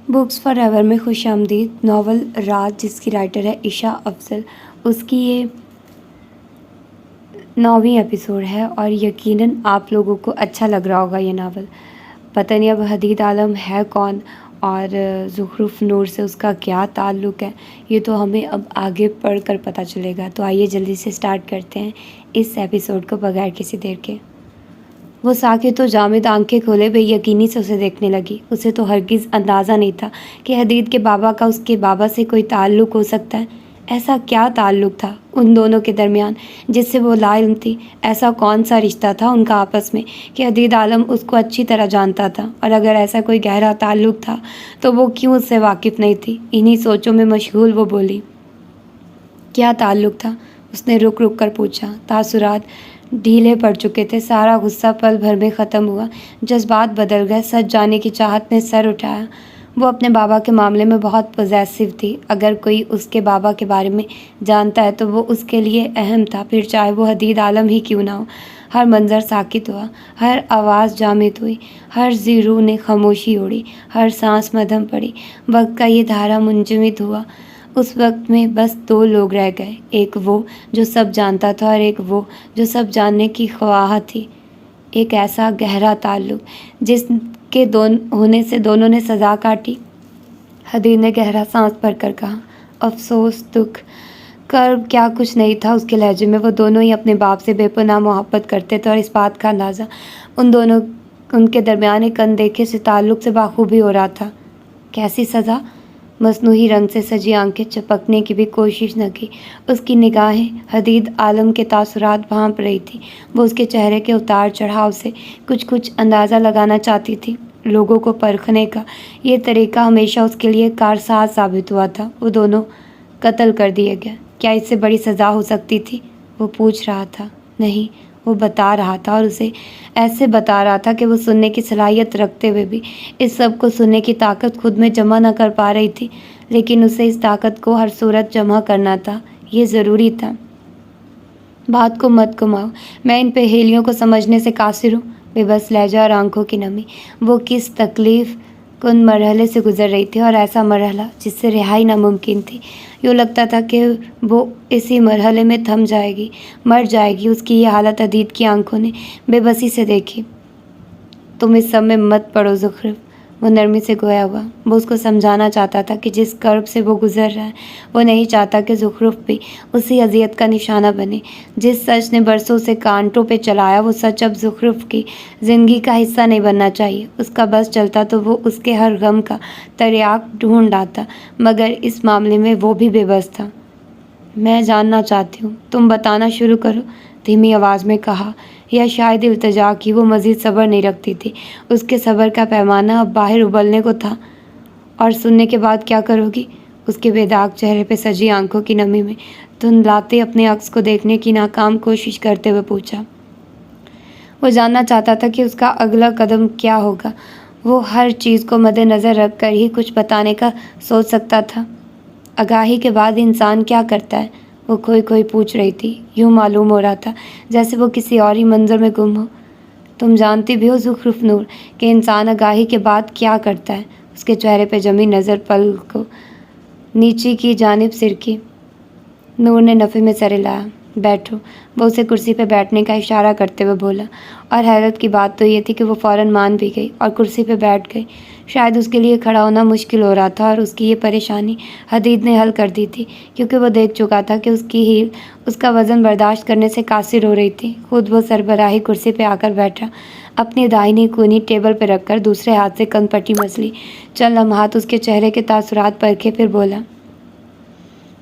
Books for ever میں خوش آمدید ناول رات، جس کی رائٹر ہے عشاء افضل، اس کی یہ 9ویں ایپیسوڈ ہے اور یقیناً آپ لوگوں کو اچھا لگ رہا ہوگا یہ ناول۔ پتہ نہیں اب حدید عالم ہے کون اور زخرف نور سے اس کا کیا تعلق ہے، یہ تو ہمیں اب آگے پڑھ کر پتہ چلے گا۔ تو آئیے جلدی سے سٹارٹ کرتے ہیں اس ایپیسوڈ کو بغیر کسی دیر کے۔ وہ ساکت و جامد آنکھیں کھولے بے یقینی سے اسے دیکھنے لگی۔ اسے تو ہرگز اندازہ نہیں تھا کہ حدید کے بابا کا اس کے بابا سے کوئی تعلق ہو سکتا ہے۔ ایسا کیا تعلق تھا ان دونوں کے درمیان جس سے وہ لا علم تھی؟ ایسا کون سا رشتہ تھا ان کا آپس میں کہ حدید عالم اس کو اچھی طرح جانتا تھا؟ اور اگر ایسا کوئی گہرا تعلق تھا تو وہ کیوں اس سے واقف نہیں تھی؟ انہی سوچوں میں مشغول وہ بولی، کیا تعلق تھا؟ اس نے رک رک کر پوچھا۔ تاثرات ڈھیلے پڑ چکے تھے، سارا غصہ پل بھر میں ختم ہوا، جذبات بدل گئے، سچ جاننے کی چاہت نے سر اٹھایا۔ وہ اپنے بابا کے معاملے میں بہت پوزیسو تھی۔ اگر کوئی اس کے بابا کے بارے میں جانتا ہے تو وہ اس کے لیے اہم تھا، پھر چاہے وہ حدید عالم ہی کیوں نہ ہو۔ ہر منظر ساکت ہوا، ہر آواز جامد ہوئی، ہر ذی روح نے خاموشی اوڑھی، ہر سانس مدھم پڑی۔ وقت کا یہ دھارا منجمد ہوا۔ اس وقت میں بس دو لوگ رہ گئے، ایک وہ جو سب جانتا تھا اور ایک وہ جو سب جاننے کی خواہاں تھی۔ ایک ایسا گہرا تعلق جس کے ہونے سے دونوں نے سزا کاٹی۔ حدید نے گہرا سانس بھر کر کہا، افسوس، دکھ، کرب کیا کچھ نہیں تھا اس کے لہجے میں۔ وہ دونوں ہی اپنے باپ سے بے پناہ محبت کرتے تھے اور اس بات کا اندازہ ان کے درمیان ایک اندیکھے سے تعلق سے بخوبی ہو رہا تھا۔ کیسی سزا؟ مصنوعی رنگ سے سجی آنکھیں چپکنے کی بھی کوشش نہ کی۔ اس کی نگاہیں حدید عالم کے تاثرات بھانپ رہی تھی۔ وہ اس کے چہرے کے اتار چڑھاؤ سے کچھ اندازہ لگانا چاہتی تھی۔ لوگوں کو پرکھنے کا یہ طریقہ ہمیشہ اس کے لیے کارساز ثابت ہوا تھا۔ وہ دونوں قتل کر دیے گئے، کیا اس سے بڑی سزا ہو سکتی تھی؟ وہ پوچھ رہا تھا، نہیں، وہ بتا رہا تھا، اور اسے ایسے بتا رہا تھا کہ وہ سننے کی صلاحیت رکھتے ہوئے بھی اس سب کو سننے کی طاقت خود میں جمع نہ کر پا رہی تھی۔ لیکن اسے اس طاقت کو ہر صورت جمع کرنا تھا، یہ ضروری تھا۔ بات کو مت گھماؤ، میں ان پہیلیوں کو سمجھنے سے قاصر ہوں۔ بے بس لہجہ اور آنکھوں کی نمی، وہ کس تکلیف کن مرحلے سے گزر رہی تھی، اور ایسا مرحلہ جس سے رہائی ناممکن تھی۔ یوں لگتا تھا کہ وہ اسی مرحلے میں تھم جائے گی، مر جائے گی۔ اس کی یہ حالت حدید کی آنکھوں نے بے بسی سے دیکھی۔ تم اس سب میں مت پڑو زخرف، وہ نرمی سے گویا ہوا۔ وہ اس کو سمجھانا چاہتا تھا کہ جس کرب سے وہ گزر رہا ہے، وہ نہیں چاہتا کہ زخرف بھی اسی اذیت کا نشانہ بنے۔ جس سچ نے برسوں سے کانٹوں پہ چلایا، وہ سچ اب زخرف کی زندگی کا حصہ نہیں بننا چاہیے۔ اس کا بس چلتا تو وہ اس کے ہر غم کا تریاق ڈھونڈ لاتا، مگر اس معاملے میں وہ بھی بے بس تھا۔ میں جاننا چاہتی ہوں، تم بتانا شروع کرو، دھیمی آواز میں کہا، یا شاید التجا کی۔ وہ مزید صبر نہیں رکھتی تھی، اس کے صبر کا پیمانہ اب باہر ابلنے کو تھا۔ اور سننے کے بعد کیا کرو گی؟ اس کے بے داغ چہرے پہ سجی آنکھوں کی نمی میں دھندلاتے اپنے عکس کو دیکھنے کی ناکام کوشش کرتے ہوئے پوچھا۔ وہ جاننا چاہتا تھا کہ اس کا اگلا قدم کیا ہوگا۔ وہ ہر چیز کو مد نظر رکھ کر ہی کچھ بتانے کا سوچ سکتا تھا۔ آگاہی کے بعد انسان کیا کرتا ہے؟ وہ کھوئی پوچھ رہی تھی۔ یوں معلوم ہو رہا تھا جیسے وہ کسی اور ہی منظر میں گم ہو۔ تم جانتی بھی ہو زخرف نور کہ انسان آگاہی کے بعد کیا کرتا ہے؟ اس کے چہرے پہ جمی نظر پل کو نیچے کی جانب سرکی۔ نور نے نفے میں سر ہلایا۔ بیٹھو، وہ اسے کرسی پہ بیٹھنے کا اشارہ کرتے ہوئے بولا، اور حیرت کی بات تو یہ تھی کہ وہ فوراً مان بھی گئی اور کرسی پہ بیٹھ گئی۔ شاید اس کے لیے کھڑا ہونا مشکل ہو رہا تھا، اور اس کی یہ پریشانی حدید نے حل کر دی تھی، کیونکہ وہ دیکھ چکا تھا کہ اس کی ہیل اس کا وزن برداشت کرنے سے قاصر ہو رہی تھی۔ خود وہ سربراہی کرسی پہ آ کر بیٹھا، اپنی داہنی کونی ٹیبل پہ رکھ کر دوسرے ہاتھ سے کن پٹی مس لی۔ چند لمحات اس کے چہرے کے تاثرات پرکھے، پھر بولا،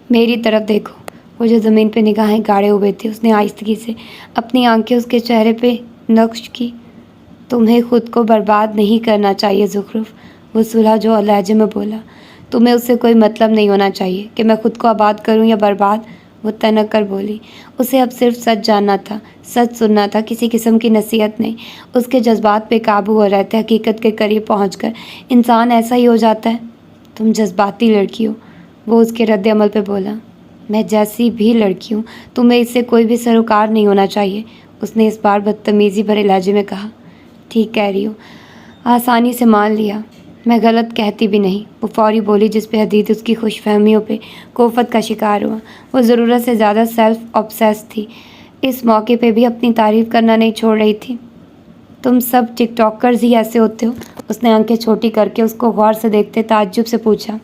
میری طرف دیکھو۔ وہ جو زمین پہ نگاہیں گاڑے ہوئے تھی، اس نے آہستگی سے اپنی آنکھیں اس کے چہرے پہ نقش کی۔ تمہیں خود کو برباد نہیں کرنا چاہیے زخرف، وہ صلح جو لہجے میں بولا۔ تمہیں اس سے کوئی مطلب نہیں ہونا چاہیے کہ میں خود کو آباد کروں یا برباد، وہ تنک کر بولی۔ اسے اب صرف سچ جاننا تھا، سچ سننا تھا، کسی قسم کی نصیحت نہیں۔ اس کے جذبات بے قابو ہو رہے تھے۔ حقیقت کے قریب پہنچ کر انسان ایسا ہی ہو جاتا ہے۔ تم جذباتی لڑکی ہو، وہ اس کے رد عمل پہ بولا۔ میں جیسی بھی لڑکی ہوں، تمہیں اس سے کوئی بھی سروکار نہیں ہونا چاہیے، اس نے اس بار بدتمیزی بھرے لہجے میں کہا۔ ٹھیک کہہ رہی ہو، آسانی سے مان لیا، میں غلط کہتی بھی نہیں، وہ فوری بولی، جس پہ حدید اس کی خوش فہمیوں پہ کوفت کا شکار ہوا۔ وہ ضرورت سے زیادہ سیلف آبسیس تھی، اس موقع پہ بھی اپنی تعریف کرنا نہیں چھوڑ رہی تھی۔ تم سب ٹک ٹاکرز ہی ایسے ہوتے ہو؟ اس نے آنکھیں چھوٹی کر کے اس کو غور سے دیکھتے تعجب سے پوچھا۔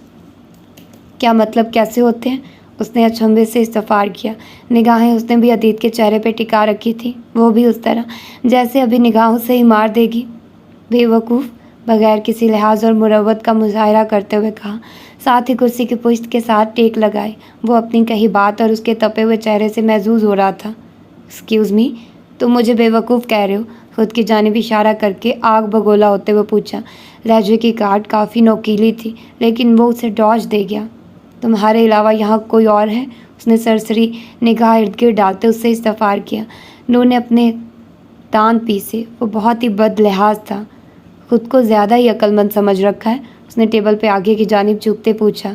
کیا مطلب کیسے ہوتے ہیں؟ اس نے اچنبھے سے استفسار کیا۔ نگاہیں اس نے بھی حدید کے چہرے پہ ٹکا رکھی تھی، وہ بھی اس طرح جیسے ابھی نگاہوں سے ہی مار دے گی۔ بے وقوف، بغیر کسی لحاظ اور مروت کا مظاہرہ کرتے ہوئے کہا، ساتھ ہی کرسی کی پشت کے ساتھ ٹیک لگائے۔ وہ اپنی کہی بات اور اس کے تپے ہوئے چہرے سے محظوظ ہو رہا تھا۔ ایکسکیوز می، تم مجھے بے وقوف کہہ رہے ہو؟ خود کی جانب اشارہ کر کے آگ بگولا ہوتے ہوئے پوچھا۔ لہجے کی کاٹ کافی نوکیلی تھی، لیکن وہ اسے ڈاج دے گیا۔ تمہارے علاوہ یہاں کوئی اور ہے؟ اس نے سرسری نگاہ ارد گرد ڈالتے اس سے استفسار کیا۔ نور نے اپنے دانت پیسے، وہ بہت ہی بد لحاظ تھا۔ خود کو زیادہ ہی عقل مند سمجھ رکھا ہے؟ اس نے ٹیبل پہ آگے کی جانب جھکتے پوچھا۔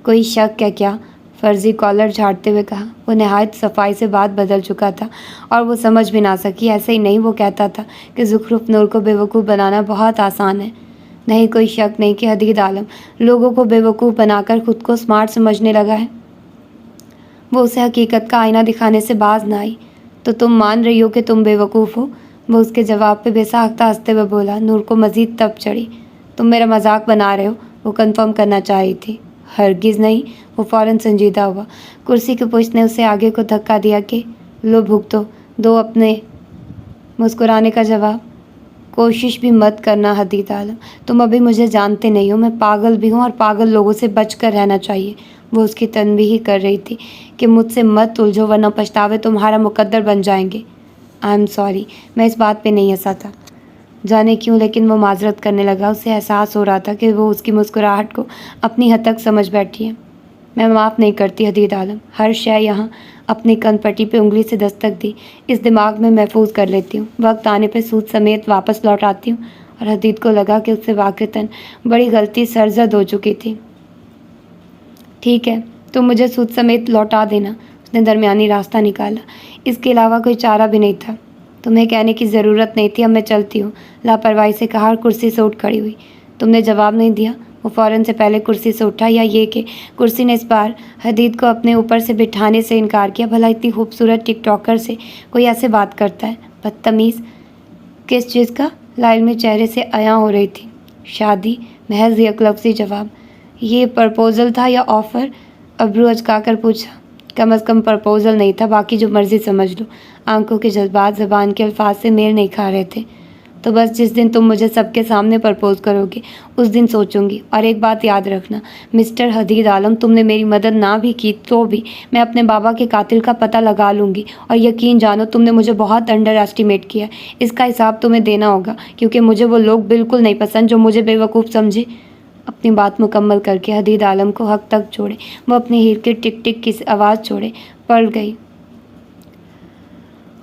کوئی شک ہے کیا؟ فرضی کالر جھاڑتے ہوئے کہا۔ وہ نہایت صفائی سے بات بدل چکا تھا اور وہ سمجھ بھی نہ سکی۔ ایسے ہی نہیں، وہ کہتا تھا کہ زخرف نور کو بے وقوف بنانا بہت آسان ہے۔ نہیں، کوئی شک نہیں کہ حدید عالم لوگوں کو بے وقوف بنا کر خود کو اسمارٹ سمجھنے لگا ہے۔ وہ اسے حقیقت کا آئینہ دکھانے سے باز نہ آئی۔ تو تم مان رہی ہو کہ تم بے وقوف ہو؟ وہ اس کے جواب پہ بے ساختہ ہنستے ہوئے بولا۔ نور کو مزید تپ چڑھی۔ تم میرا مذاق بنا رہے ہو؟ وہ کنفرم کرنا چاہ رہی تھی۔ ہرگز نہیں، وہ فوراً سنجیدہ ہوا۔ کرسی کی پشت نے اسے آگے کو دھکا دیا کہ لو بھگتو، دو اپنے مسکرانے کا جواب۔ کوشش بھی مت کرنا حدید عالم، تم ابھی مجھے جانتے نہیں ہو، میں پاگل بھی ہوں اور پاگل لوگوں سے بچ کر رہنا چاہیے۔ وہ اس کی تنبیہ کر رہی تھی کہ مجھ سے مت الجھو ورنہ پچھتاوے تمہارا مقدر بن جائیں گے۔ آئی ایم سوری، میں اس بات پہ نہیں ہنسا تھا۔ جانے کیوں، لیکن وہ معذرت کرنے لگا۔ اسے احساس ہو رہا تھا کہ وہ اس کی مسکراہٹ کو اپنی حد تک سمجھ بیٹھی ہے۔ میں معاف نہیں کرتی حدید عالم، ہر شے یہاں۔ اپنی کن پٹی پہ انگلی سے دستک دی۔ اس دماغ میں محفوظ کر لیتی ہوں، وقت آنے پہ سود سمیت واپس لوٹاتی ہوں۔ اور حدید کو لگا کہ اس سے واقعتاً بڑی غلطی سرزد ہو چکی تھی۔ ٹھیک ہے، تم مجھے سود سمیت لوٹا دینا۔ اس نے درمیانی راستہ نکالا، اس کے علاوہ کوئی چارہ بھی نہیں تھا۔ تمہیں کہنے کی ضرورت نہیں تھی، اب میں چلتی ہوں، لاپرواہی سے کہا اور کرسی سے اٹھ کھڑی ہوئی۔ تم نے جواب نہیں دیا؟ وہ فوراً سے پہلے کرسی سے اٹھا، یا یہ کہ کرسی نے اس بار حدید کو اپنے اوپر سے بٹھانے سے انکار کیا۔ بھلا اتنی خوبصورت ٹک ٹاکر سے کوئی ایسے بات کرتا ہے؟ بدتمیز! کس چیز کا؟ لاعلمی چہرے سے عیاں ہو رہی تھی۔ شادی، محض یک لفظی جواب۔ یہ پرپوزل تھا یا آفر؟ ابرو اچکا کر پوچھا۔ کم از کم پرپوزل نہیں تھا، باقی جو مرضی سمجھ لو۔ آنکھوں کے جذبات زبان کے الفاظ سے میل نہیں کھا رہے تھے۔ تو بس جس دن تم مجھے سب کے سامنے پرپوز کرو گے اس دن سوچوں گی۔ اور ایک بات یاد رکھنا مسٹر حدید عالم، تم نے میری مدد نہ بھی کی تو بھی میں اپنے بابا کے قاتل کا پتہ لگا لوں گی، اور یقین جانو تم نے مجھے بہت انڈر ایسٹیمیٹ کیا۔ اس کا حساب تمہیں دینا ہوگا، کیونکہ مجھے وہ لوگ بالکل نہیں پسند جو مجھے بے وقوف سمجھے۔ اپنی بات مکمل کر کے حدید عالم کو حق تک چھوڑے، وہ اپنی ہیل کے ٹک ٹک کی آواز چھوڑے پڑ گئی۔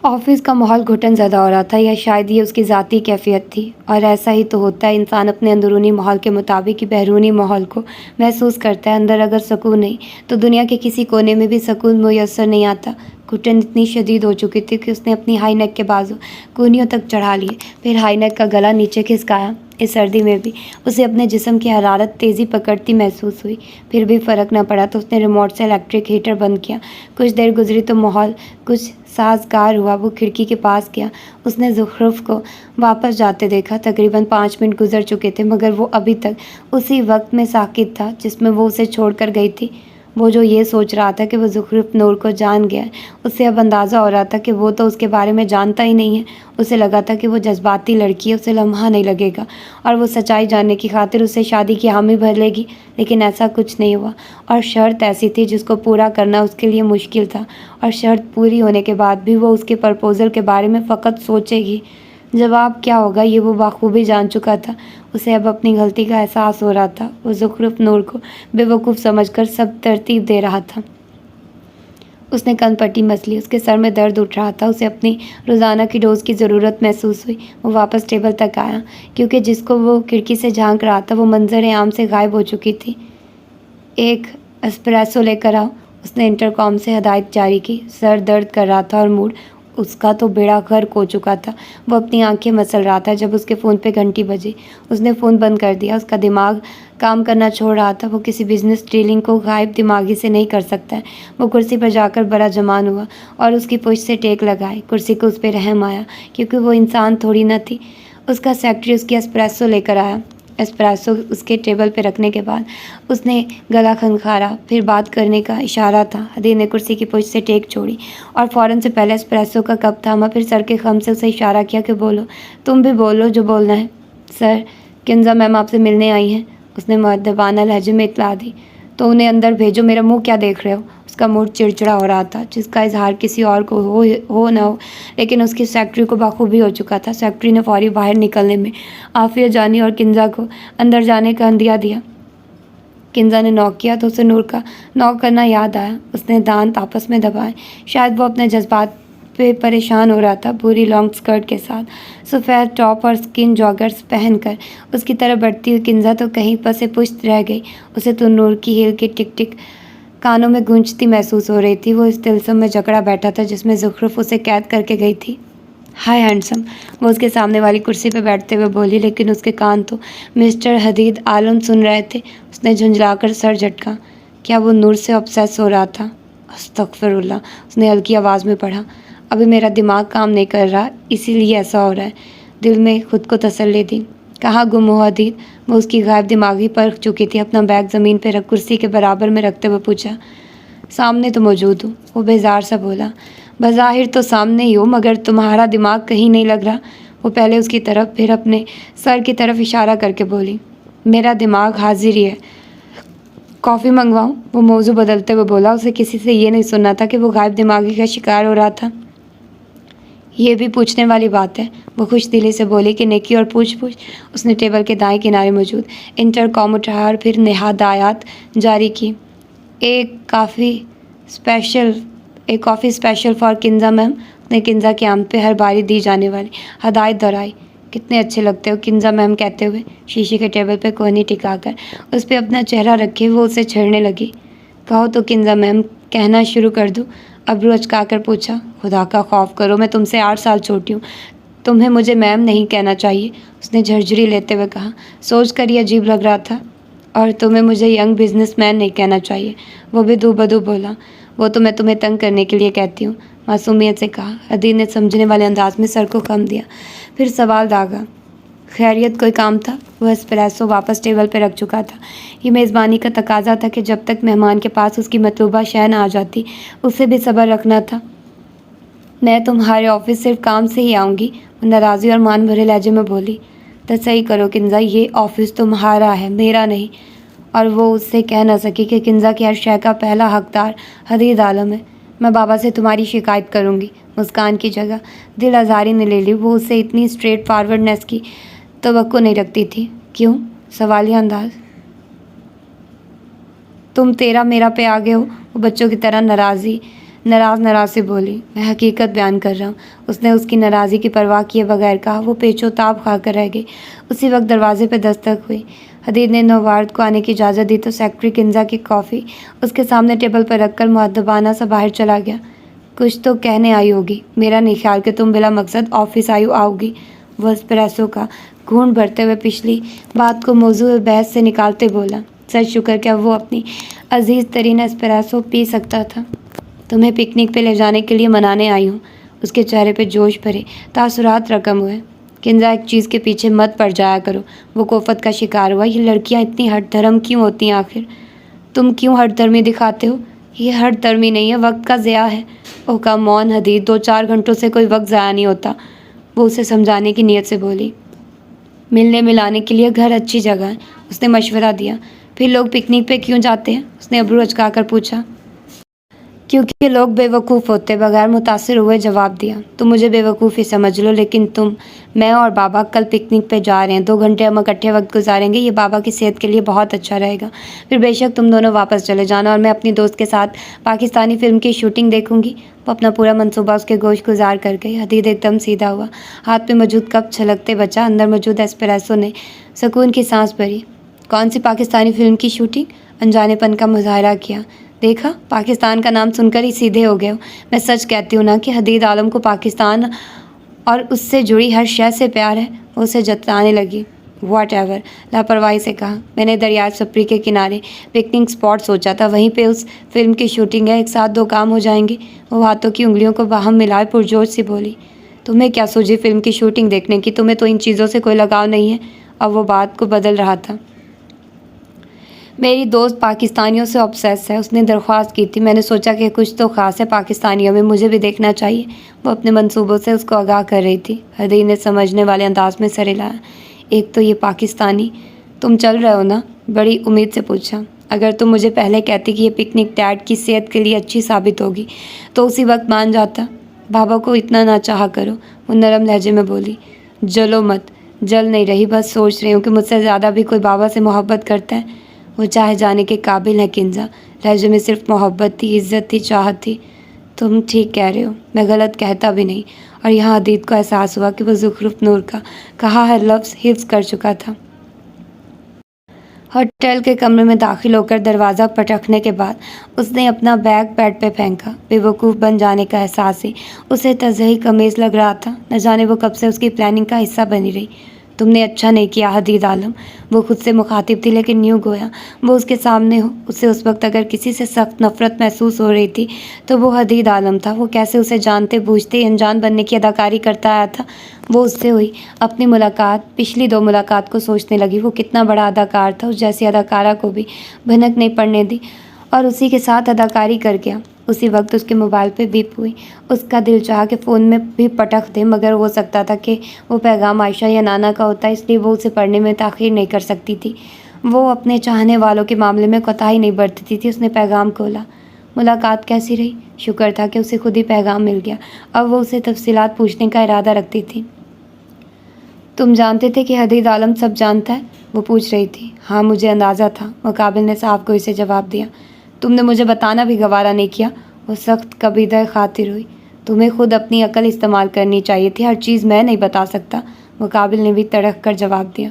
آفس کا ماحول گھٹن زدہ ہو رہا تھا، یا شاید یہ اس کی ذاتی کیفیت تھی، اور ایسا ہی تو ہوتا ہے، انسان اپنے اندرونی ماحول کے مطابق ہی بیرونی ماحول کو محسوس کرتا ہے۔ اندر اگر سکون نہیں تو دنیا کے کسی کونے میں بھی سکون میسر نہیں آتا۔ گھٹن اتنی شدید ہو چکی تھی کہ اس نے اپنی ہائی نیک کے بازو کونیوں تک چڑھا لیے، پھر ہائی نیک کا گلا نیچے کھسکایا۔ اس سردی میں بھی اسے اپنے جسم کی حرارت تیزی پکڑتی محسوس ہوئی، پھر بھی فرق نہ پڑا تو اس نے ریموٹ سے الیکٹرک ہیٹر بند کیا۔ کچھ دیر گزری تو ماحول کچھ سازگار ہوا۔ وہ کھڑکی کے پاس گیا، اس نے زخرف کو واپس جاتے دیکھا۔ تقریباً 5 منٹ گزر چکے تھے، مگر وہ ابھی تک اسی وقت میں ساکت تھا جس میں وہ اسے چھوڑ کر گئی تھی۔ وہ جو یہ سوچ رہا تھا کہ وہ زخرف نور کو جان گیا ہے، اسے اب اندازہ ہو رہا تھا کہ وہ تو اس کے بارے میں جانتا ہی نہیں ہے۔ اسے لگا تھا کہ وہ جذباتی لڑکی ہے، اسے لمحہ نہیں لگے گا اور وہ سچائی جاننے کی خاطر اسے شادی کی حامی بھر لے گی، لیکن ایسا کچھ نہیں ہوا۔ اور شرط ایسی تھی جس کو پورا کرنا اس کے لیے مشکل تھا، اور شرط پوری ہونے کے بعد بھی وہ اس کے پرپوزل کے بارے میں فقط سوچے گی۔ جواب کیا ہوگا یہ وہ بخوبی جان چکا تھا۔ اسے اب اپنی غلطی کا احساس ہو رہا تھا۔ وہ زخرف نور کو بے وقوف سمجھ کر سب ترتیب دے رہا تھا۔ اس نے کن پٹی مس لی، اس کے سر میں درد اٹھ رہا تھا، اسے اپنی روزانہ کی ڈوز کی ضرورت محسوس ہوئی۔ وہ واپس ٹیبل تک آیا، کیونکہ جس کو وہ کھڑکی سے جھانک رہا تھا وہ منظر عام سے غائب ہو چکی تھی۔ ایک اسپریسو لے کر آؤ، اس نے انٹر کام سے ہدایت جاری کی۔ سر درد کر رہا تھا اور موڈ اس کا تو بیڑا غرق ہو چکا تھا۔ وہ اپنی آنکھیں مسل رہا تھا جب اس کے فون پہ گھنٹی بجی۔ اس نے فون بند کر دیا۔ اس کا دماغ کام کرنا چھوڑ رہا تھا۔ وہ کسی بزنس ڈیلنگ کو غائب دماغی سے نہیں کر سکتا ہے۔ وہ کرسی پر جا کر بڑا جمان ہوا اور اس کی پشت سے ٹیک لگائے۔ کرسی کو اس پہ رحم آیا کیونکہ وہ انسان تھوڑی نہ تھی۔ اس کا سیکرٹری اس کی اسپریسو لے کر آیا۔ اسپریسو اس کے ٹیبل پہ رکھنے کے بعد اس نے گلا کھنکھارا، پھر بات کرنے کا اشارہ تھا۔ حدید نے کرسی کی پشت سے ٹیک چھوڑی اور فوراً سے پہلے اسپریسو کا کپ تھاما، پھر سر کے خم سے اسے اشارہ کیا کہ بولو، تم بھی بولو جو بولنا ہے۔ سر، کنزا میم آپ سے ملنے آئی ہیں، اس نے مؤدبانہ لہجے میں اطلاع دی۔ تو انہیں اندر بھیجو، میرا منہ کیا دیکھ رہے ہو؟ اس کا موڈ چڑچڑا ہو رہا تھا، جس کا اظہار کسی اور کو ہو نہ ہو لیکن اس کی سیکرٹری کو بخوبی ہو چکا تھا۔ سیکرٹری نے فوری باہر نکلنے میں عافیہ جانی اور کنزا کو اندر جانے کا عندیہ دیا۔ کنزا نے نوک کیا تو اسے نور کا نوک کرنا یاد آیا۔ اس نے دانت آپس میں دبائے، شاید وہ اپنے جذبات پہ پریشان ہو رہا تھا۔ پوری لانگ اسکرٹ کے ساتھ سفید ٹاپ اور اسکن جاگرز پہن کر اس کی طرف بڑھتی ہوئی کنزا تو کہیں پس پشت رہ گئی۔ اسے تو نور کی ہیل کی ٹک ٹک کانوں میں گونجتی محسوس ہو رہی تھی۔ وہ اس طلسم میں جکڑا بیٹھا تھا جس میں زخرف اسے قید کر کے گئی تھی۔ ہائے ہینڈسم، وہ اس کے سامنے والی کرسی پہ بیٹھتے ہوئے بولی، لیکن اس کے کان تو مسٹر حدید عالم سن رہے تھے۔ اس نے جھنجھلا کر سر جھٹکا۔ کیا وہ نور سے obsess ہو رہا تھا؟ استغفر اللہ، اس نے ہلکی آواز میں پڑھا۔ ابھی میرا دماغ کام نہیں کر رہا، اسی لیے ایسا ہو رہا ہے، دل میں خود کو تسلی دی۔ کہاں گم ہو حدید؟ وہ اس کی غائب دماغی پرکھ چکی تھی۔ اپنا بیگ زمین پہ رکھ کرسی کے برابر میں رکھتے ہوئے پوچھا، سامنے تو موجود ہوں؟ وہ بیزار سا بولا، بظاہر تو سامنے ہی ہو مگر تمہارا دماغ کہیں نہیں لگ رہا۔ وہ پہلے اس کی طرف پھر اپنے سر کی طرف اشارہ کر کے بولی، میرا دماغ حاضر ہی ہے، کافی منگواؤں؟ وہ موضوع بدلتے ہوئے بولا۔ اسے کسی سے یہ نہیں سننا تھا کہ وہ غائب دماغی کا شکار ہو رہا تھا۔ یہ بھی پوچھنے والی بات ہے، وہ خوش دلی سے بولی کہ نیکی اور پوچھ پوچھ۔ اس نے ٹیبل کے دائیں کنارے موجود انٹر کام اٹھایا اور پھر ہدایات جاری کی۔ ایک کافی اسپیشل فار کنزا میم۔ نے کنزا کی آمد پہ ہر باری دی جانے والی ہدایت دہرائی۔ کتنے اچھے لگتے ہو کنزا میم، کہتے ہوئے شیشے کے ٹیبل پہ کوہنی ٹکا کر اس پہ اپنا چہرہ رکھے وہ اسے چھیڑنے لگی۔ کہو تو کنزا میم، کہنا شروع کر دوں؟ ابرو اچکا کر پوچھا۔ خدا کا خوف کرو، میں تم سے 8 سال چھوٹی ہوں، تمہیں مجھے میم نہیں کہنا چاہیے، اس نے جھرجھری لیتے ہوئے کہا۔ سوچ کر یہ عجیب لگ رہا تھا۔ اور تمہیں مجھے ینگ بزنس مین نہیں کہنا چاہیے، وہ بھی دو بدو بولا۔ وہ تو میں تمہیں تنگ کرنے کے لیے کہتی ہوں، معصومیت سے کہا۔ حدید نے سمجھنے والے انداز میں سر کو خم دیا، پھر سوال داغا، خیریت کوئی کام تھا؟ وہ اسپریسو واپس ٹیبل پہ رکھ چکا تھا۔ یہ میزبانی کا تقاضا تھا کہ جب تک مہمان کے پاس اس کی مطلوبہ شے نہ آ جاتی اسے بھی صبر رکھنا تھا۔ میں تمہارے آفس صرف کام سے ہی آؤں گی، وہ ناراضی اور مان بھرے لہجے میں بولی۔ تو صحیح کرو کنزا، یہ آفس تمہارا ہے، میرا نہیں۔ اور وہ اس سے کہہ نہ سکی کہ کنزا کی ہر شے کا پہلا حقدار حدید عالم ہے۔ میں بابا سے تمہاری شکایت کروں گی، مسکان کی جگہ دل آزاری نے لے لی۔ وہ اس سے اتنی اسٹریٹ فارورڈنس کی توقع نہیں رکھتی تھی۔ کیوں؟ سوالیہ انداز۔ تم تیرا میرا پہ آگے ہو، وہ بچوں کی طرح ناراض سے بولی۔ میں حقیقت بیان کر رہا ہوں، اس نے اس کی ناراضی کی پرواہ کیے بغیر کہا۔ وہ پیچ و تاب کھا کر رہ گئی۔ اسی وقت دروازے پہ دستک ہوئی۔ حدید نے نوارد کو آنے کی اجازت دی تو سیکرٹری کنزا کی کافی اس کے سامنے ٹیبل پر رکھ کر مؤدبانہ سا باہر چلا گیا۔ کچھ تو کہنے آئی ہوگی، میرا نہیں خیال کہ تم بلا مقصد آفس آؤ گی، وہ اسپریسو کا گھونٹ بھرتے ہوئے پچھلی بات کو موضوع بحث سے نکالتے بولا۔ سچ شکر کیا وہ اپنی عزیز ترین اسپریسو پی سکتا تھا۔ تمہیں پکنک پہ لے جانے کے لیے منانے آئی ہوں، اس کے چہرے پہ جوش بھرے تاثرات رقم ہوئے۔ کنزا، ایک چیز کے پیچھے مت پڑ جایا کرو، وہ کوفت کا شکار ہوا۔ یہ لڑکیاں اتنی ہٹ دھرم کیوں ہوتی ہیں آخر؟ تم کیوں ہٹ دھرمی دکھاتے ہو؟ یہ ہٹ دھرمی نہیں ہے، وقت کا ضیاع ہے۔ اوہ کم آن حدید، 2-4 گھنٹوں سے کوئی وقت ضائع نہیں ہوتا، وہ اسے سمجھانے کی نیت سے بولی۔ ملنے ملانے کے لیے گھر اچھی جگہ ہے، اس نے مشورہ دیا۔ پھر لوگ پکنک پہ کیوں جاتے ہیں؟ اس نے ابرو اچکا کر پوچھا۔ کیونکہ لوگ بے وقوف ہوتے، بغیر متاثر ہوئے جواب دیا۔ تم مجھے بے وقوف ہی سمجھ لو، لیکن میں اور بابا کل پکنک پہ جا رہے ہیں، 2 گھنٹے ہم اکٹھے وقت گزاریں گے، یہ بابا کی صحت کے لیے بہت اچھا رہے گا۔ پھر بے شک تم دونوں واپس چلے جانا اور میں اپنی دوست کے ساتھ پاکستانی فلم کی شوٹنگ دیکھوں گی۔ وہ اپنا پورا منصوبہ اس کے گوش گزار کر گئی۔ حدید ایک دم سیدھا ہوا، ہاتھ میں موجود کپ چھلکتے بچا۔ اندر موجود ایسپریسو نے سکون کی سانس بھری۔ کون سی پاکستانی فلم کی شوٹنگ؟ انجانے پن کا مظاہرہ کیا۔ دیکھا، پاکستان کا نام سن کر ہی سیدھے ہو گئے ہو۔ میں سچ کہتی ہوں نا کہ حدید عالم کو پاکستان اور اس سے جڑی ہر شے سے پیار ہے۔ وہ اسے جتلانے لگی۔ واٹ ایور، لاپرواہی سے کہا۔ میں نے دریائے سپری کے کنارے پکنک اسپاٹ سوچا تھا، وہیں پہ اس فلم کی شوٹنگ ہے، ایک ساتھ دو کام ہو جائیں گے۔ وہ ہاتھوں کی انگلیوں کو باہم ملائے پرجوش سے بولی۔ تمہیں کیا سوجی فلم کی شوٹنگ دیکھنے کی؟ تمہیں تو ان چیزوں سے کوئی لگاؤ نہیں ہے۔ اب وہ بات کو بدل رہا تھا۔ میری دوست پاکستانیوں سے obsessed ہے، اس نے درخواست کی تھی۔ میں نے سوچا کہ کچھ تو خاص ہے پاکستانیوں میں، مجھے بھی دیکھنا چاہیے۔ وہ اپنے منصوبوں سے اس کو آگاہ کر رہی تھی۔ حدید نے سمجھنے والے انداز میں سر ہلایا۔ ایک تو یہ پاکستانی، تم چل رہے ہو نا؟ بڑی امید سے پوچھا۔ اگر تم مجھے پہلے کہتی کہ یہ پکنک ڈیڈ کی صحت کے لیے اچھی ثابت ہوگی تو اسی وقت مان جاتا۔ بابا کو اتنا نہ چاہا کرو، وہ نرم لہجے میں بولی۔ جلو مت۔ جل نہیں رہی، بس سوچ رہی ہوں کہ مجھ سے زیادہ بھی کوئی بابا سے محبت کرتا ہے۔ وہ چاہے جانے کے قابل ہے کنزا، لہجے میں صرف محبت تھی، عزت تھی، چاہت تھی۔ تم ٹھیک کہہ رہے ہو، میں غلط کہتا بھی نہیں۔ اور یہاں حدید کو احساس ہوا کہ وہ زخرف نور کا کہا ہر لفظ حفظ کر چکا تھا۔ ہوٹل کے کمرے میں داخل ہو کر دروازہ پٹکنے کے بعد اس نے اپنا بیگ بیڈ پہ پھینکا۔ بے وقوف بن جانے کا احساس ہی اسے تزہی خمیز لگ رہا تھا۔ نہ جانے وہ کب سے اس کی پلاننگ کا حصہ بنی رہی۔ تم نے اچھا نہیں کیا حدید عالم، وہ خود سے مخاطب تھی، لیکن یوں گویا وہ اس کے سامنے ہو۔ اسے اس وقت اگر کسی سے سخت نفرت محسوس ہو رہی تھی تو وہ حدید عالم تھا۔ وہ کیسے اسے جانتے بوجھتے انجان بننے کی اداکاری کرتا آیا تھا۔ وہ اس سے ہوئی اپنی ملاقات، پچھلی 2 ملاقات کو سوچنے لگی۔ وہ کتنا بڑا اداکار تھا، اس جیسی اداکارہ کو بھی بھنک نہیں پڑنے دی اور اسی کے ساتھ اداکاری کر گیا۔ اسی وقت اس کے موبائل پہ بیپ ہوئی۔ اس کا دل چاہا کہ فون میں بھی پٹک دے، مگر ہو سکتا تھا کہ وہ پیغام عائشہ یا نانا کا ہوتا، اس لیے وہ اسے پڑھنے میں تاخیر نہیں کر سکتی تھی۔ وہ اپنے چاہنے والوں کے معاملے میں کوتاہی نہیں برتتی تھی۔ اس نے پیغام کھولا۔ ملاقات کیسی رہی؟ شکر تھا کہ اسے خود ہی پیغام مل گیا۔ اب وہ اسے تفصیلات پوچھنے کا ارادہ رکھتی تھی۔ تم جانتے تھے کہ حدید عالم سب جانتا ہے؟ وہ پوچھ رہی تھی۔ ہاں، مجھے اندازہ تھا، مقابل نے صاف گوئی سے جواب دیا۔ تم نے مجھے بتانا بھی گوارا نہیں کیا؟ وہ سخت کبیدہ خاطر ہوئی۔ تمہیں خود اپنی عقل استعمال کرنی چاہیے تھی، ہر چیز میں نہیں بتا سکتا، مقابل نے بھی تڑک کر جواب دیا۔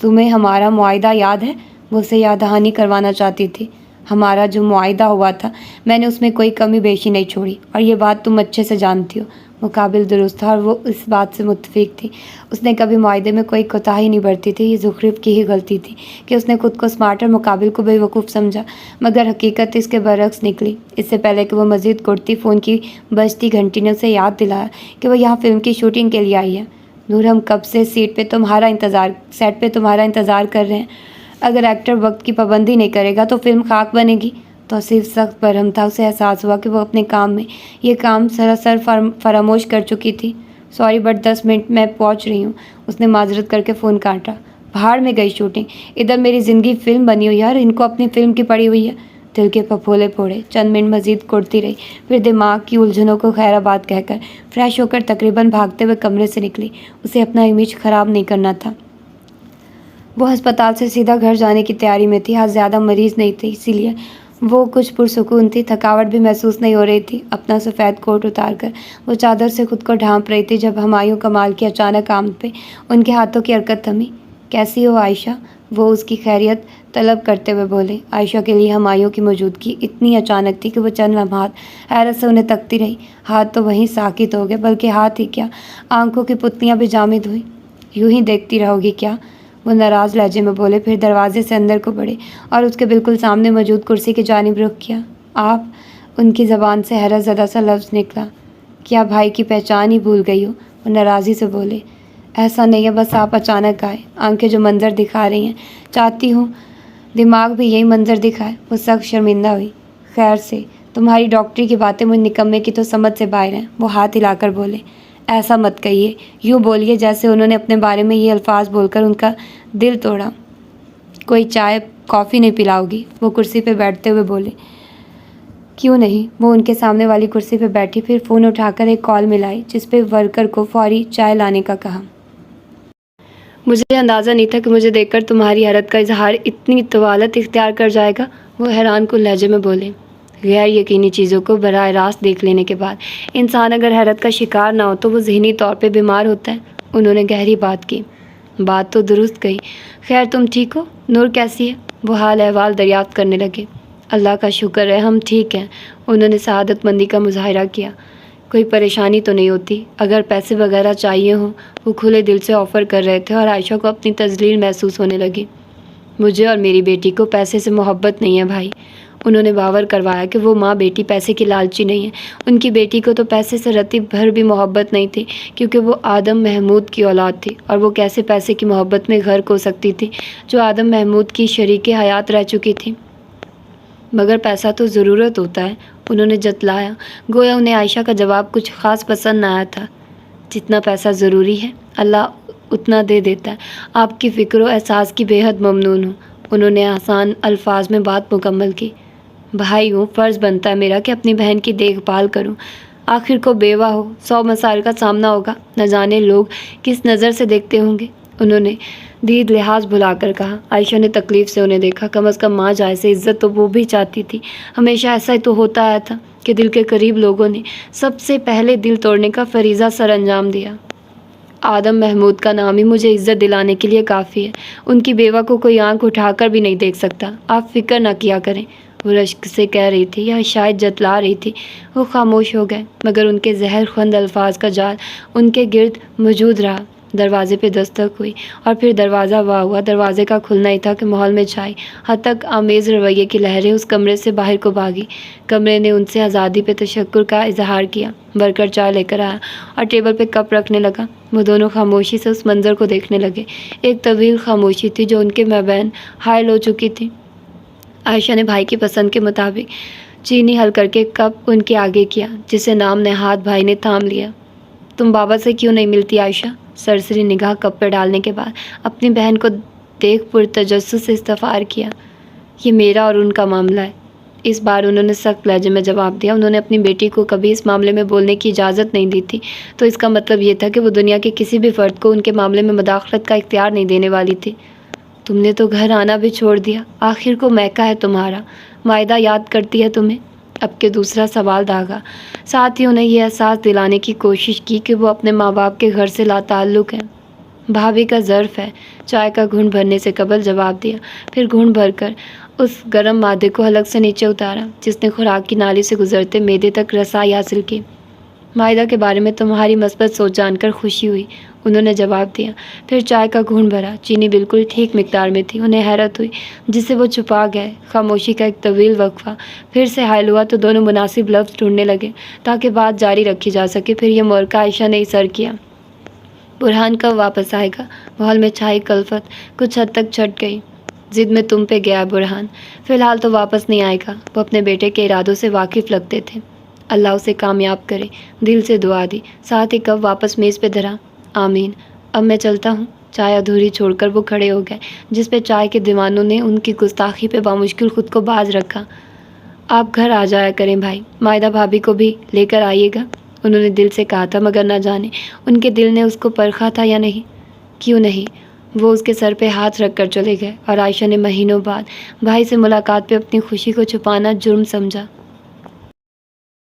تمہیں ہمارا معاہدہ یاد ہے؟ وہ اسے یاد دہانی کروانا چاہتی تھی۔ ہمارا جو معاہدہ ہوا تھا، میں نے اس میں کوئی کمی بیشی نہیں چھوڑی، اور یہ بات تم اچھے سے جانتی ہو۔ مقابل درست تھا اور وہ اس بات سے متفق تھی۔ اس نے کبھی معاہدے میں کوئی کوتاہی نہیں برتی تھی۔ یہ زخرف کی ہی غلطی تھی کہ اس نے خود کو اسمارٹ اور مقابل کو بے وقوف سمجھا، مگر حقیقت اس کے برعکس نکلی۔ اس سے پہلے کہ وہ مزید کرتی، فون کی بجتی گھنٹی نے اسے یاد دلایا کہ وہ یہاں فلم کی شوٹنگ کے لیے آئی ہے۔ نور، ہم کب سے سیٹ پہ تمہارا انتظار کر رہے ہیں۔ اگر ایکٹر وقت کی پابندی نہیں کرے گا تو فلم خاک بنے گی۔ توصیف سخت برہم تھا۔ اسے احساس ہوا کہ وہ اپنے کام میں یہ کام سراسر فراموش کر چکی تھی۔ سوری بٹ 10 منٹ میں پہنچ رہی ہوں، اس نے معذرت کر کے فون کاٹا۔ بہار میں گئی شوٹنگ، ادھر میری زندگی فلم بنی ہوئی ہے اور ان کو اپنی فلم کی پڑی ہوئی ہے۔ دل کے پھپھولے پھوڑے۔ چند منٹ مزید کرتی رہی، پھر دماغ کی الجھنوں کو خیر آباد کہہ کر فریش ہو کر تقریباً بھاگتے ہوئے کمرے سے نکلی۔ اسے اپنا امیج خراب نہیں کرنا تھا۔ وہ ہسپتال سے سیدھا گھر جانے کی تیاری میں تھی۔ آج زیادہ مریض نہیں تھے، اسی لیے وہ کچھ پرسکون تھی، تھکاوٹ بھی محسوس نہیں ہو رہی تھی۔ اپنا سفید کوٹ اتار کر وہ چادر سے خود کو ڈھانپ رہی تھی جب ہمایوں کمال کی اچانک آمد پہ ان کے ہاتھوں کی حرکت تھمی۔ کیسی ہو عائشہ؟ وہ اس کی خیریت طلب کرتے ہوئے بولے۔ عائشہ کے لیے ہمایوں کی موجودگی اتنی اچانک تھی کہ وہ چند لمحات حیرت سے انہیں تکتی رہی۔ ہاتھ تو وہیں ساکت ہو گئے، بلکہ ہاتھ ہی کیا، آنکھوں کی پتلیاں بھی جامد ہوئی۔ یوں ہی دیکھتی رہو گی کیا؟ وہ ناراض لہجے میں بولے، پھر دروازے سے اندر کو بڑھے اور اس کے بالکل سامنے موجود کرسی کی جانب رخ کیا۔ آپ؟ ان کی زبان سے حیرت زدہ سا لفظ نکلا۔ کیا بھائی کی پہچان ہی بھول گئی ہو؟ وہ ناراضی سے بولے۔ ایسا نہیں ہے، بس آپ اچانک آئے، آنکھیں جو منظر دکھا رہی ہیں، چاہتی ہوں دماغ بھی یہی منظر دکھائے۔ وہ سخت شرمندہ ہوئی۔ خیر سے، تمہاری ڈاکٹری کی باتیں مجھ نکمے کی تو سمجھ سے باہر ہیں، وہ ہاتھ ہلا کر بولے۔ ایسا مت کہیے، یوں بولیے جیسے انہوں نے اپنے بارے میں یہ الفاظ بول کر ان کا دل توڑا۔ کوئی چائے کافی نہیں پلاؤ گی؟ وہ کرسی پہ بیٹھتے ہوئے بولے۔ کیوں نہیں؟ وہ ان کے سامنے والی کرسی پہ بیٹھی، پھر فون اٹھا کر ایک کال ملائی جس پہ ورکر کو فوری چائے لانے کا کہا۔ مجھے اندازہ نہیں تھا کہ مجھے دیکھ کر تمہاری حیرت کا اظہار اتنی طوالت اختیار کر جائے گا، وہ حیران کن لہجے میں بولے۔ غیر یقینی چیزوں کو براہ راست دیکھ لینے کے بعد انسان اگر حیرت کا شکار نہ ہو تو وہ ذہنی طور پہ بیمار ہوتا ہے۔ انہوں نے گہری بات کی۔ بات تو درست کہی۔ خیر تم ٹھیک ہو؟ نور کیسی ہے؟ وہ حال احوال دریافت کرنے لگے۔ اللہ کا شکر ہے ہم ٹھیک ہیں، انہوں نے سعادت مندی کا مظاہرہ کیا۔ کوئی پریشانی تو نہیں ہوتی؟ اگر پیسے وغیرہ چاہیے ہوں، وہ کھلے دل سے آفر کر رہے تھے اور عائشہ کو اپنی تذلیل محسوس ہونے لگی۔ مجھے اور میری بیٹی کو پیسے سے محبت نہیں ہے بھائی، انہوں نے باور کروایا کہ وہ ماں بیٹی پیسے کی لالچی نہیں ہے۔ ان کی بیٹی کو تو پیسے سے رتی بھر بھی محبت نہیں تھی، کیونکہ وہ آدم محمود کی اولاد تھی، اور وہ کیسے پیسے کی محبت میں غرق ہو سکتی تھی جو آدم محمود کی شریک حیات رہ چکی تھی۔ مگر پیسہ تو ضرورت ہوتا ہے، انہوں نے جتلایا، گویا انہیں عائشہ کا جواب کچھ خاص پسند نہ آیا تھا۔ جتنا پیسہ ضروری ہے اللہ اتنا دے دیتا ہے، آپ کی فکر و احساس کی بے حد ممنون ہوں، انہوں نے آسان الفاظ میں بات مکمل کی۔ بھائی ہوں، فرض بنتا ہے میرا کہ اپنی بہن کی دیکھ بھال کروں، آخر کو بیوہ ہو، 100 مسائل کا سامنا ہوگا، نہ جانے لوگ کس نظر سے دیکھتے ہوں گے، انہوں نے دید لحاظ بھلا کر کہا۔ عائشہ نے تکلیف سے انہیں دیکھا، کم از کم ماں جیسے عزت تو وہ بھی چاہتی تھی۔ ہمیشہ ایسا ہی تو ہوتا آیا تھا کہ دل کے قریب لوگوں نے سب سے پہلے دل توڑنے کا فریضہ سر انجام دیا۔ آدم محمود کا نام ہی مجھے عزت دلانے کے لیے کافی ہے، ان کی بیوہ کو کوئی آنکھ اٹھا کر بھی نہیں دیکھ سکتا، آپ فکر نہ کیا کریں، وہ رشک سے کہہ رہی تھی یا شاید جتلا رہی تھی۔ وہ خاموش ہو گئے، مگر ان کے زہر خوند الفاظ کا جال ان کے گرد موجود رہا۔ دروازے پہ دستک ہوئی اور پھر دروازہ وا ہوا۔ دروازے کا کھلنا ہی تھا کہ ماحول میں چھائی ہتک آمیز رویے کی لہریں اس کمرے سے باہر کو بھاگی۔ کمرے نے ان سے آزادی پہ تشکر کا اظہار کیا۔ ورکر چائے لے کر آیا اور ٹیبل پہ کپ رکھنے لگا۔ وہ دونوں خاموشی سے اس منظر کو دیکھنے لگے۔ ایک طویل خاموشی تھی جو ان کے مابین حائل ہو چکی تھی۔ عائشہ نے بھائی کی پسند کے مطابق چینی حل کر کے کپ ان کے آگے کیا، جسے نام نہاد بھائی نے تھام لیا۔ تم بابا سے کیوں نہیں ملتی عائشہ؟ سرسری نگاہ کپ پہ ڈالنے کے بعد اپنی بہن کو دیکھ پرتجسس سے استفسار کیا۔ یہ میرا اور ان کا معاملہ ہے، اس بار انہوں نے سخت لہجے میں جواب دیا۔ انہوں نے اپنی بیٹی کو کبھی اس معاملے میں بولنے کی اجازت نہیں دی تھی، تو اس کا مطلب یہ تھا کہ وہ دنیا کے کسی بھی فرد کو ان کے معاملے میں مداخلت کا اختیار نہیں دینے والی تھی۔ تم نے تو گھر آنا بھی چھوڑ دیا، آخر کو میکا ہے تمہارا، معاہدہ یاد کرتی ہے تمہیں؟ اب کے دوسرا سوال داغا، ساتھ ہی انہیں یہ احساس دلانے کی کوشش کی کہ وہ اپنے ماں باپ کے گھر سے لا تعلق ہیں۔ بھابھی کا ظرف ہے، چائے کا گھونٹ بھرنے سے قبل جواب دیا، پھر گھونٹ بھر کر اس گرم مادے کو حلق سے نیچے اتارا جس نے خوراک کی نالی سے گزرتے معدے تک رسائی حاصل کی۔ معاہدہ کے بارے میں تمہاری مثبت سوچ جان کر خوشی ہوئی، انہوں نے جواب دیا، پھر چائے کا گھونٹ بھرا۔ چینی بالکل ٹھیک مقدار میں تھی، انہیں حیرت ہوئی جسے وہ چھپا گئے۔ خاموشی کا ایک طویل وقفہ پھر سے حائل ہوا تو دونوں مناسب لفظ ڈھونڈنے لگے تاکہ بات جاری رکھی جا سکے۔ پھر یہ موقع عائشہ نے اثر کیا۔ برہان کب واپس آئے گا؟ ماحول میں چھائی کلفت کچھ حد تک چھٹ گئی۔ ضد میں تم پہ گیا برہان، فی الحال تو واپس نہیں آئے گا، وہ اپنے بیٹے کے ارادوں سے واقف لگتے تھے۔ اللہ اسے کامیاب کرے، دل سے دعا دی، ساتھ ہی کب واپس میز پہ دھرا۔ آمین۔ اب میں چلتا ہوں۔ چائے ادھوری چھوڑ کر وہ کھڑے ہو گئے، جس پہ چائے کے دیوانوں نے ان کی گستاخی پہ بامشکل خود کو باز رکھا۔ آپ گھر آ جایا کریں بھائی، معاہدہ بھابھی کو بھی لے کر آئیے گا، انہوں نے دل سے کہا تھا، مگر نہ جانے ان کے دل نے اس کو پرکھا تھا یا نہیں۔ کیوں نہیں؟ وہ اس کے سر پہ ہاتھ رکھ کر چلے گئے اور عائشہ نے مہینوں بعد بھائی سے ملاقات پہ اپنی خوشی کو چھپانا جرم سمجھا۔